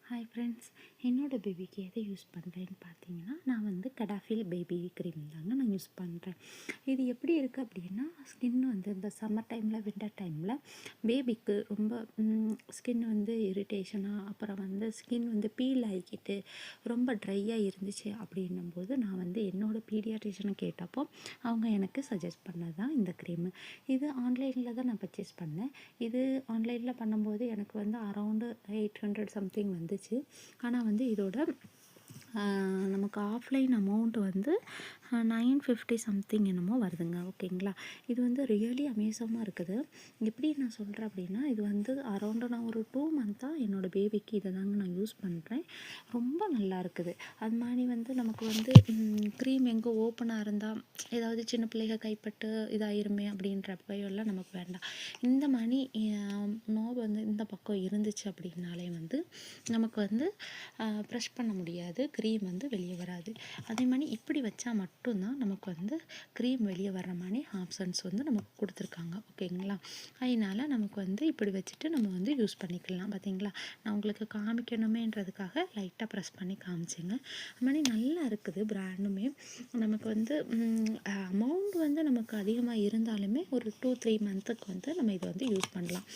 Hi friends, என்னோடய பேபிக்கு எதை யூஸ் பண்ணுறேன்னு பார்த்தீங்கன்னா, நான் வந்து கடாஃபில் பேபி க்ரீம் தாங்க நான் யூஸ் பண்ணுறேன். இது எப்படி இருக்குது அப்படின்னா, ஸ்கின் வந்து இந்த சம்மர் டைமில், வின்டர் டைமில் பேபிக்கு ரொம்ப ஸ்கின் வந்து இரிட்டேஷனாக, அப்புறம் வந்து ஸ்கின் வந்து பீல் ஆகிக்கிட்டு ரொம்ப ட்ரையாக இருந்துச்சு அப்படின்னும்போது, நான் வந்து என்னோடய பீடியாட்ரிஷனை கேட்டப்போ அவங்க எனக்கு சஜஸ்ட் பண்ணது தான் இந்த க்ரீமு. இது ஆன்லைனில் தான் நான் பர்ச்சேஸ் பண்ணேன். இது ஆன்லைனில் பண்ணும்போது எனக்கு வந்து அரௌண்டு 800 சம்திங் வந்து. ஆனால் வந்து இதோட நமக்கு ஆஃப்லைன் அமௌண்ட் வந்து 950 சம்திங் என்னமோ வருதுங்க. ஓகேங்களா, இது வந்து ரியலி அமேசிங்காக இருக்குது. எப்படி நான் சொல்கிறேன் அப்படின்னா, இது வந்து அரௌண்டு நான் ஒரு 2 மந்த்தாக என்னோடய பேபிக்கு இதை தாங்க நான் யூஸ் பண்ணுறேன். ரொம்ப நல்லா இருக்குது. அது மாதிரி வந்து நமக்கு வந்து க்ரீம் எங்கே ஓப்பனாக இருந்தால் ஏதாவது சின்ன பிள்ளைகள் கைப்பட்டு இதாயிருமே அப்படின்ற பயம்லாம் நமக்கு வேண்டாம். இந்த மாதிரி நோவு வந்து இந்த பக்கம் இருந்துச்சு அப்படின்னாலே வந்து நமக்கு வந்து ப்ரெஷ் பண்ண முடியாது, க்ரீம் வந்து வெளியே வராது. அதே மாதிரி இப்படி வச்சா மட்டும்தான் நமக்கு வந்து க்ரீம் வெளியே வர்ற மாதிரி ஆப்ஷன்ஸ் வந்து நமக்கு கொடுத்துருக்காங்க. ஓகேங்களா, அதனால் நமக்கு வந்து இப்படி வச்சுட்டு நம்ம வந்து யூஸ் பண்ணிக்கலாம். பார்த்தீங்களா, நான் உங்களுக்கு காமிக்கணுமேன்றதுக்காக லைட்டாக ப்ரெஸ் பண்ணி காமிச்சேங்க. அது மாதிரி நல்லா இருக்குது பிராண்டுமே. நமக்கு வந்து அமௌண்ட் வந்து நமக்கு அதிகமாக இருந்தாலுமே ஒரு 2-3 மந்த்துக்கு வந்து நம்ம இதை வந்து யூஸ் பண்ணலாம்.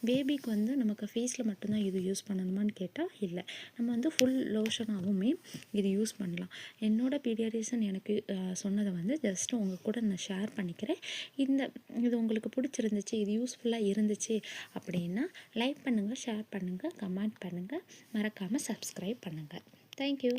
பேபிக்கு வந்து நமக்கு ஃபேஸில் மட்டும்தான் இது யூஸ் பண்ணணுமான்னு கேட்டால் இல்லை, நம்ம வந்து ஃபுல் லோஷனாகவுமே இது யூஸ் பண்ணலாம். என்னோடய பீடியாட்ரிஷன் எனக்கு சொன்னதை வந்து ஜஸ்ட் உங்கள் கூட நான் ஷேர் பண்ணிக்கிறேன். இது உங்களுக்கு பிடிச்சிருந்துச்சு, இது யூஸ்ஃபுல்லாக இருந்துச்சு அப்படின்னா லைக் பண்ணுங்கள், ஷேர் பண்ணுங்கள், கமெண்ட் பண்ணுங்கள், மறக்காமல் சப்ஸ்கிரைப் பண்ணுங்கள். தேங்க்யூ.